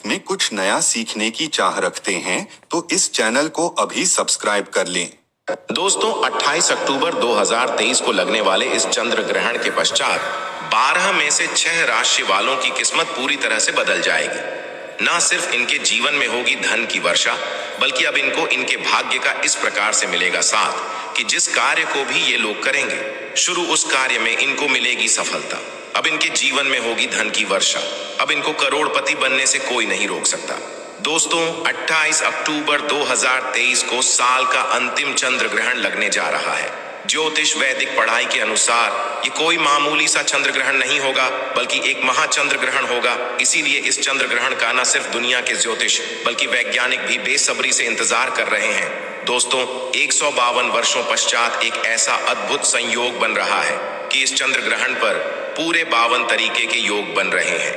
में कुछ नया सीखने की चाह रखते हैं तो इस चैनल को अभी सब्सक्राइब कर लें। दोस्तों 28 अक्टूबर 2023 को लगने वाले इस चंद्र ग्रहण के पश्चात 12 में से 6 राशि वालों की किस्मत पूरी तरह से बदल जाएगी। न सिर्फ इनके जीवन में होगी धन की वर्षा, बल्कि अब इनको इनके भाग्य का इस प्रकार से मिलेगा साथ कि जिस कार्य को भी ये लोग करेंगे शुरू, उस कार्य में इनको मिलेगी सफलता। अब इनके जीवन में होगी धन की वर्षा। अब इनको करोड़पति बनने से कोई नहीं रोक सकता। दोस्तों 28 अक्टूबर 2023 को साल का अंतिम चंद्र ग्रहण लगने जा रहा है। ज्योतिष वैदिक पढ़ाई के अनुसार ये कोई मामूली सा चंद्र ग्रहण नहीं होगा, बल्कि एक महाचंद्र ग्रहण होगा। इसीलिए इस चंद्र ग्रहण का न सिर्फ दुनिया के ज्योतिष बल्कि वैज्ञानिक भी बेसब्री से इंतजार कर रहे हैं। दोस्तों 152 वर्षों पश्चात एक ऐसा अद्भुत संयोग बन रहा है कि इस चंद्र ग्रहण पर पूरे 52 तरीके के योग बन रहे हैं।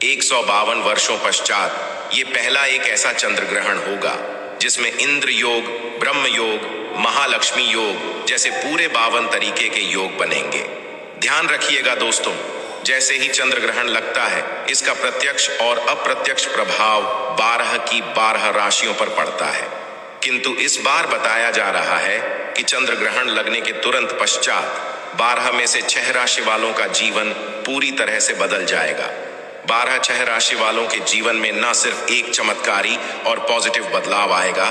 152 वर्षों पश्चात ये पहला एक ऐसा चंद्र ग्रहण होगा जिसमें इंद्र योग, ब्रह्म योग, महालक्ष्मी योग जैसे पूरे 52 तरीके के योग बनेंगे। ध्यान रखिएगा दोस्तों, जैसे ही चंद्र ग्रहण लगता है इसका प्रत्यक्ष और अप्रत्यक्ष प्रभाव 12 की 12 राशियों पर पड़ता है। किंतु इस बार बताया जा रहा है कि चंद्र ग्रहण लगने के तुरंत पश्चात 12 में से 6 राशि वालों का जीवन पूरी तरह से बदल जाएगा। 12 राशि वालों के जीवन में न सिर्फ एक चमत्कारी और पॉजिटिव बदलाव आएगा,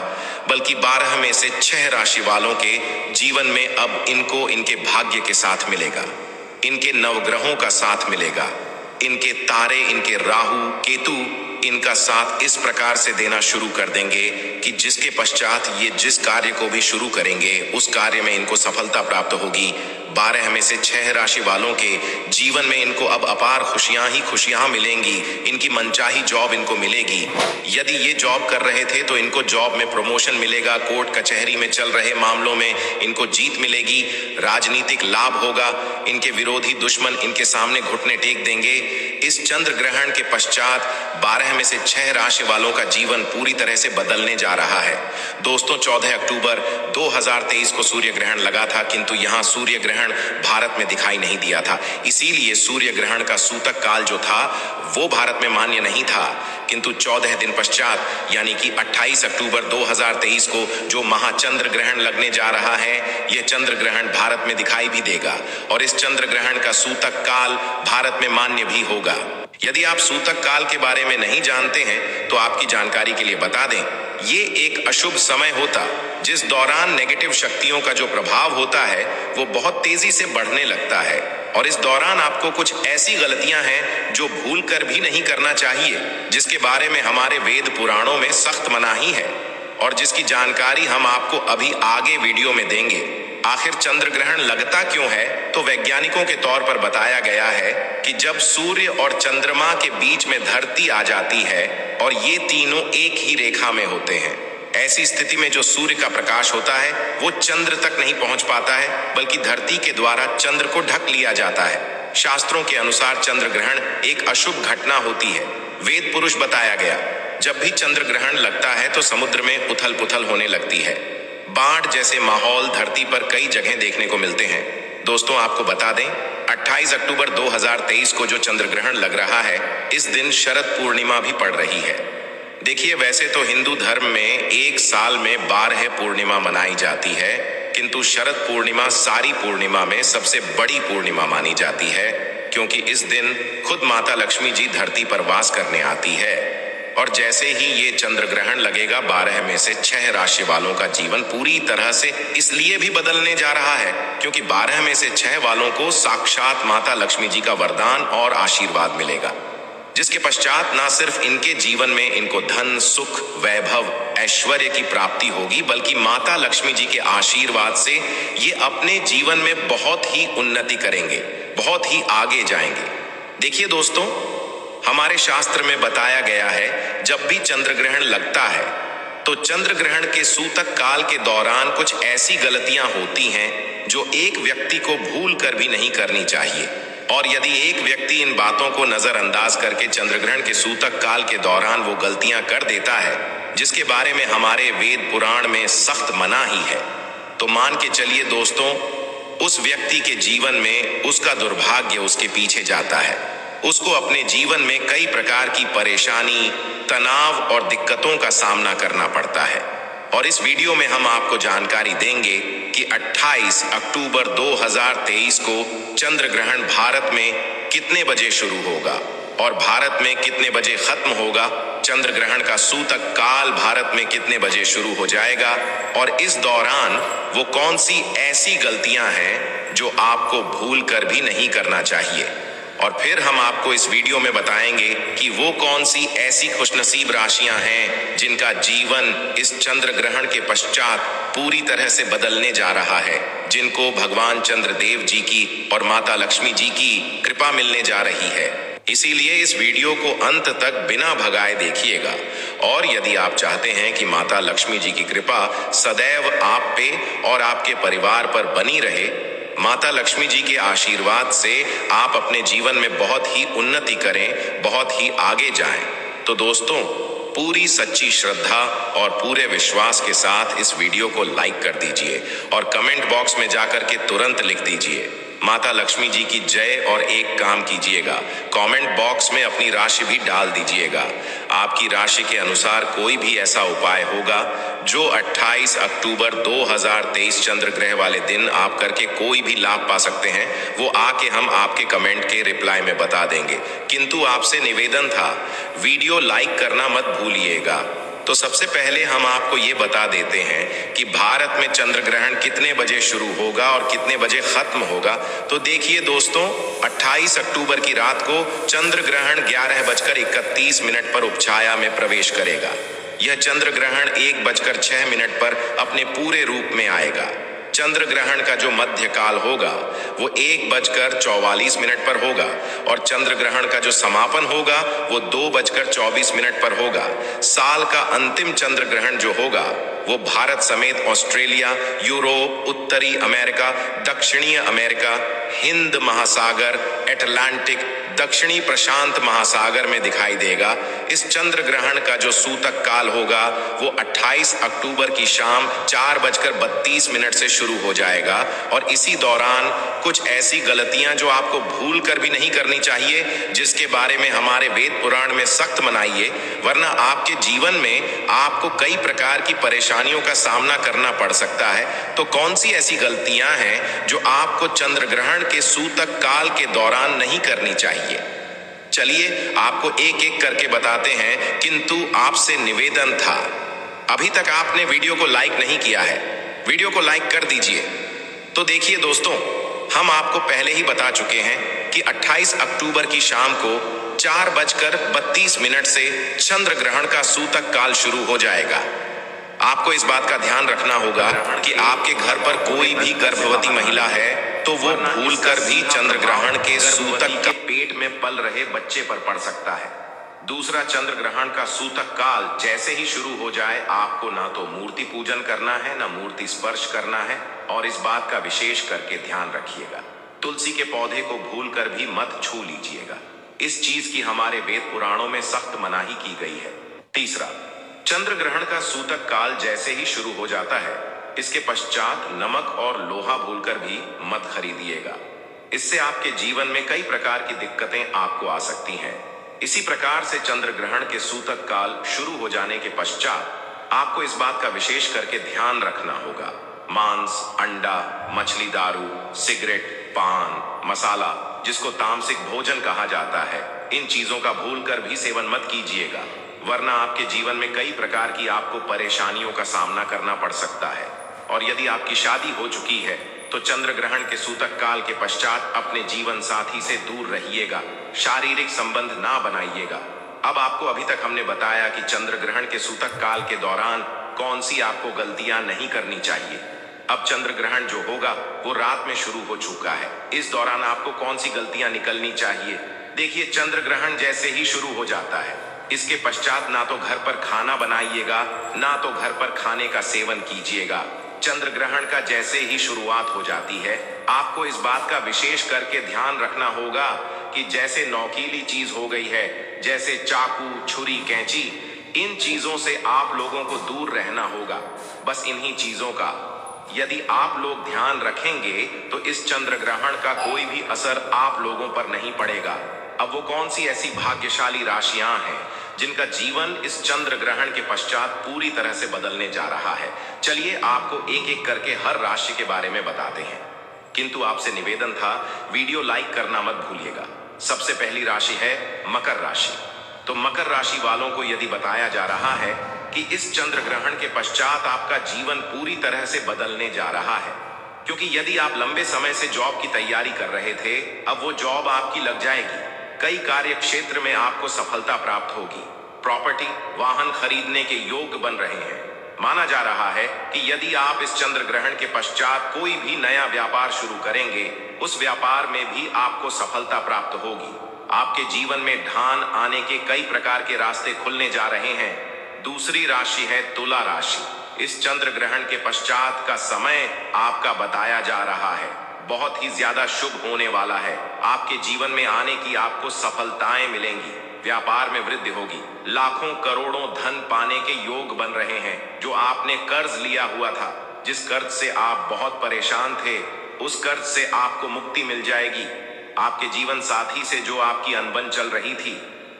बल्कि 12 में से 6 राशि वालों के जीवन में अब इनको इनके भाग्य के साथ मिलेगा, इनके नवग्रहों का साथ मिलेगा, इनके तारे, इनके राहु केतु इनका साथ इस प्रकार से देना शुरू कर देंगे कि जिसके पश्चात ये जिस कार्य को भी शुरू करेंगे उस कार्य में इनको सफलता प्राप्त होगी। 12 में से 6 राशि वालों के जीवन में इनको अब अपार खुशियां ही खुशियां मिलेंगी। इनकी मनचाही जॉब इनको मिलेगी। यदि ये जॉब कर रहे थे तो इनको जॉब में प्रमोशन मिलेगा। कोर्ट कचहरी में चल रहे मामलों में इनको जीत मिलेगी। राजनीतिक लाभ होगा। इनके विरोधी दुश्मन इनके सामने घुटने टेक देंगे। इस चंद्र ग्रहण के पश्चात 12 में से 6 राशि वालों का जीवन पूरी तरह से बदलने जा रहा है। दोस्तों 14 अक्टूबर 2023 को सूर्य ग्रहण लगा था, किंतु यहाँ सूर्य ग्रहण भारत में दिखाई नहीं दिया था। इसीलिए सूर्य ग्रहण का सूतक काल जो था वो भारत में मान्य नहीं था। किंतु 14 दिन पश्चात यानी कि 28 अक्टूबर 2023 को जो महाचंद्र ग्रहण लगने जा रहा है, यह चंद्र ग्रहण भारत में दिखाई भी देगा और इस चंद्र ग्रहण का सूतक काल भारत में मान्य भी होगा। यदि आप सूतक काल के बारे में नहीं जानते हैं तो आपकी जानकारी के लिए बता दें, ये एक अशुभ समय होता जिस दौरान नेगेटिव शक्तियों का जो प्रभाव होता है वो बहुत तेजी से बढ़ने लगता है और इस दौरान आपको कुछ ऐसी गलतियां हैं जो भूल कर भी नहीं करना चाहिए, जिसके बारे में हमारे वेद पुराणों में सख्त मनाही है और जिसकी जानकारी हम आपको अभी आगे वीडियो में देंगे। आखिर चंद्र ग्रहण लगता क्यों है, तो वैज्ञानिकों के तौर पर बताया गया है कि जब सूर्य और चंद्रमा के बीच में धरती आ जाती है और ये तीनों एक ही रेखा में होते हैं, ऐसी स्थिति में जो सूर्य का प्रकाश होता है वो चंद्र तक नहीं पहुंच पाता है, बल्कि धरती के द्वारा चंद्र को ढक लिया जाता है। शास्त्रों के अनुसार चंद्र ग्रहण एक अशुभ घटना होती है। वेद पुरुष बताया गया, जब भी चंद्र ग्रहण लगता है तो समुद्र में उथल पुथल होने लगती है। बाढ़ जैसे माहौल धरती पर कई जगह देखने को मिलते हैं। दोस्तों आपको बता दें, 28 अक्टूबर 2023 को जो चंद्र ग्रहण लग रहा है, इस दिन शरद पूर्णिमा भी पड़ रही है। देखिए, वैसे तो हिंदू धर्म में एक साल में 12 पूर्णिमा मनाई जाती है, किंतु शरद पूर्णिमा सारी पूर्णिमा में सबसे बड़ी पूर्णिमा मानी जाती है, क्योंकि इस दिन खुद माता लक्ष्मी जी धरती पर वास करने आती है। और जैसे ही ये चंद्र ग्रहण लगेगा, 12 में से 6 राशि वालों का जीवन पूरी तरह से इसलिए भी बदलने जा रहा है क्योंकि 12 में से 6 वालों को साक्षात माता लक्ष्मी जी का वरदान और आशीर्वाद मिलेगा, जिसके पश्चात ना सिर्फ इनके जीवन में इनको धन, सुख, वैभव, ऐश्वर्य की प्राप्ति होगी, बल्कि माता लक्ष्मी जी के आशीर्वाद से ये अपने जीवन में बहुत ही उन्नति करेंगे, बहुत ही आगे जाएंगे। देखिए दोस्तों, हमारे शास्त्र में बताया गया है, जब भी चंद्र ग्रहण लगता है तो चंद्र ग्रहण के सूतक काल के दौरान कुछ ऐसी गलतियां होती हैं जो एक व्यक्ति को भूल कर भी नहीं करनी चाहिए। और यदि एक व्यक्ति इन बातों को नजरअंदाज करके चंद्र ग्रहण के सूतक काल के दौरान वो गलतियां कर देता है जिसके बारे में हमारे वेद पुराण में सख्त मनाही है, तो मान के चलिए दोस्तों, उस व्यक्ति के जीवन में उसका दुर्भाग्य उसके पीछे जाता है। उसको अपने जीवन में कई प्रकार की परेशानी, तनाव और दिक्कतों का सामना करना पड़ता है। और इस वीडियो में हम आपको जानकारी देंगे कि 28 अक्टूबर 2023 को चंद्र ग्रहण भारत में कितने बजे शुरू होगा और भारत में कितने बजे खत्म होगा, चंद्र ग्रहण का सूतक काल भारत में कितने बजे शुरू हो जाएगा और इस दौरान वो कौन सी ऐसी गलतियां हैं जो आपको भूल कर भी नहीं करना चाहिए। और फिर हम आपको इस वीडियो में बताएंगे कि वो कौन सी ऐसी खुशनसीब राशियां हैं जिनका जीवन इस चंद्र ग्रहण के पश्चात पूरी तरह से बदलने जा रहा है, जिनको भगवान चंद्रदेव जी की और माता लक्ष्मी जी की कृपा मिलने जा रही है। इसीलिए इस वीडियो को अंत तक बिना भगाए देखिएगा। और यदि आप चाहते हैं कि माता लक्ष्मी जी की कृपा सदैव आप पे और आपके परिवार पर बनी रहे, माता लक्ष्मी जी के आशीर्वाद से आप अपने जीवन में बहुत ही उन्नति करें, बहुत ही आगे जाएं, तो दोस्तों पूरी सच्ची श्रद्धा और पूरे विश्वास के साथ इस वीडियो को लाइक कर दीजिए और कमेंट बॉक्स में जाकर के तुरंत लिख दीजिए माता लक्ष्मी जी की जय और एक काम कीजिएगा, कमेंट बॉक्स में अपनी राशि भी डाल दीजिएगा। आपकी राशि के अनुसार कोई भी ऐसा उपाय होगा जो 28 अक्टूबर 2023 चंद्र ग्रह वाले दिन आप करके कोई भी लाभ पा सकते हैं, वो आके हम आपके कमेंट के रिप्लाई में बता देंगे। किंतु आपसे निवेदन था, वीडियो लाइक करना मत भूलिएगा। तो सबसे पहले हम आपको ये बता देते हैं कि भारत में चंद्र ग्रहण कितने बजे शुरू होगा और कितने बजे खत्म होगा। तो देखिए दोस्तों, 28 अक्टूबर की रात को चंद्र ग्रहण 11:31 पर उपछाया में प्रवेश करेगा। यह चंद्र ग्रहण 1:06 पर अपने पूरे रूप में आएगा। चंद्र ग्रहण का जो मध्य काल होगा वो 1:44 पर होगा और चंद्र ग्रहण का जो समापन होगा वो 2:24 पर होगा। साल का अंतिम चंद्र ग्रहण जो होगा वो भारत समेत ऑस्ट्रेलिया, यूरोप, उत्तरी अमेरिका, दक्षिणी अमेरिका, हिंद महासागर, अटलांटिक, दक्षिणी प्रशांत महासागर में दिखाई देगा। इस चंद्र ग्रहण का जो सूतक काल होगा वो 28 अक्टूबर की शाम 4:32 से शुरू हो जाएगा और इसी दौरान कुछ ऐसी गलतियां जो आपको भूल कर भी नहीं करनी चाहिए, जिसके बारे में हमारे वेद पुराण में सख्त मनाइए, वरना आपके जीवन में आपको कई प्रकार की परेशानियों का सामना करना पड़ सकता है। तो कौन सी ऐसी गलतियां हैं जो आपको चंद्र ग्रहण के सूतक काल के दौरान नहीं करनी चाहिए? चलिए आपको एक एक करके बताते हैं, किंतु आपसे निवेदन था, अभी तक आपने वीडियो को लाइक नहीं किया है, वीडियो को लाइक कर दीजिए। तो देखिए दोस्तों, हम आपको पहले ही बता चुके हैं कि 28 अक्टूबर की शाम को 4:32 से चंद्र ग्रहण का सूतक काल शुरू हो जाएगा। आपको इस बात का ध्यान रखना होगा कि आपके घर पर कोई भी गर्भवती महिला है तो वो भूलकर भी चंद्र ग्रहण के सूतक के पेट में पल रहे बच्चे पर पड़ सकता है। दूसरा, चंद्र ग्रहण का सूतक काल जैसे ही शुरू हो जाए, आपको ना तो मूर्ति पूजन करना है, ना मूर्ति स्पर्श करना है। और इस बात का विशेष करके ध्यान रखिएगा, तुलसी के पौधे को भूलकर भी मत छू लीजिएगा। इस चीज की हमारे वेद पुराणों में सख्त मनाही की गई है। तीसरा, चंद्र ग्रहण का सूतक काल जैसे ही शुरू हो जाता है, इसके पश्चात नमक और लोहा भूलकर भी मत खरीदिएगा। इससे आपके जीवन में कई प्रकार की दिक्कतें आपको आ सकती हैं। इसी प्रकार से चंद्र ग्रहण के सूतक काल शुरू हो जाने के पश्चात आपको इस बात का विशेष करके ध्यान रखना होगा, मांस, अंडा, मछली, दारू, सिगरेट, पान, मसाला, जिसको तामसिक भोजन कहा जाता है, इन चीजों का भूलकर भी सेवन मत कीजिएगा, वरना आपके जीवन में कई प्रकार की आपको परेशानियों का सामना करना पड़ सकता है। और यदि आपकी शादी हो चुकी है तो चंद्र ग्रहण के सूतक काल के पश्चात अपने जीवन साथी से दूर रहिएगा, शारीरिक संबंध ना बनाइएगा। अब आपको अभी तक हमने बताया कि चंद्र ग्रहण के सूतक काल के दौरान कौन सी आपको गलतियां नहीं करनी चाहिए। अब चंद्र ग्रहण जो होगा वो रात में शुरू हो चुका है, इस दौरान आपको कौन सी गलतियां निकलनी चाहिए? देखिए, चंद्र ग्रहण जैसे ही शुरू हो जाता है, इसके पश्चात ना तो घर पर खाना बनाइएगा, ना तो घर पर खाने का सेवन कीजिएगा। चंद्र ग्रहण का जैसे ही शुरुआत हो जाती है, आपको इस बात का विशेष करके ध्यान रखना होगा कि जैसे नौकीली चीज हो गई है, जैसे चाकू, छुरी, कैंची, इन चीजों से आप लोगों को दूर रहना होगा। बस इन्हीं चीजों का यदि आप लोग ध्यान रखेंगे तो इस चंद्र ग्रहण का कोई भी असर आप लोगों पर नहीं पड़ेगा। अब वो कौन सी ऐसी भाग्यशाली राशियां हैं जिनका जीवन इस चंद्र ग्रहण के पश्चात पूरी तरह से बदलने जा रहा है। चलिए आपको एक एक करके हर राशि के बारे में बताते हैं, किंतु आपसे निवेदन था वीडियो लाइक करना मत भूलिएगा। सबसे पहली राशि है मकर राशि। तो मकर राशि वालों को यदि बताया जा रहा है कि इस चंद्र ग्रहण के पश्चात आपका जीवन पूरी तरह से बदलने जा रहा है, क्योंकि यदि आप लंबे समय से जॉब की तैयारी कर रहे थे, अब वो जॉब आपकी लग जाएगी। कई कार्य क्षेत्र में आपको सफलता प्राप्त होगी। प्रॉपर्टी, वाहन खरीदने के योग बन रहे हैं। माना जा रहा है कि यदि आप इस चंद्र ग्रहण के पश्चात कोई भी नया व्यापार शुरू करेंगे, उस व्यापार में भी आपको सफलता प्राप्त होगी। आपके जीवन में ढान आने के कई प्रकार के रास्ते खुलने जा रहे हैं। दूसरी राशि है तुला राशि। इस चंद्र ग्रहण के पश्चात का समय आपका बताया जा रहा है बहुत ही ज्यादा शुभ होने वाला है। आपके जीवन में आने की आपको सफलताएं मिलेंगी। व्यापार में वृद्धि होगी। लाखों करोड़ों धन पाने के योग बन रहे हैं। जो आपने कर्ज लिया हुआ था, जिस कर्ज से आप बहुत परेशान थे, उस कर्ज से आपको मुक्ति मिल जाएगी। आपके जीवन साथी से जो आपकी अनबन चल रही थी,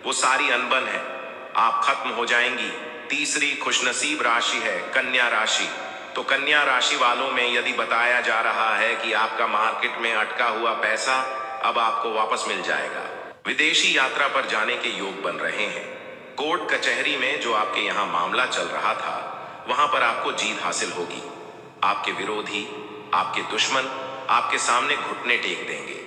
वो सारी अनबन है, आप खत्म हो जाएंगी। तीसरी खुशनसीब राशि है कन्या राशि। तो कन्या राशि वालों में यदि बताया जा रहा है कि आपका मार्केट में अटका हुआ पैसा अब आपको वापस मिल जाएगा। विदेशी यात्रा पर जाने के योग बन रहे हैं। कोर्ट कचहरी में जो आपके यहाँ मामला चल रहा था, वहां पर आपको जीत हासिल होगी। आपके विरोधी, आपके दुश्मन आपके सामने घुटने टेक देंगे।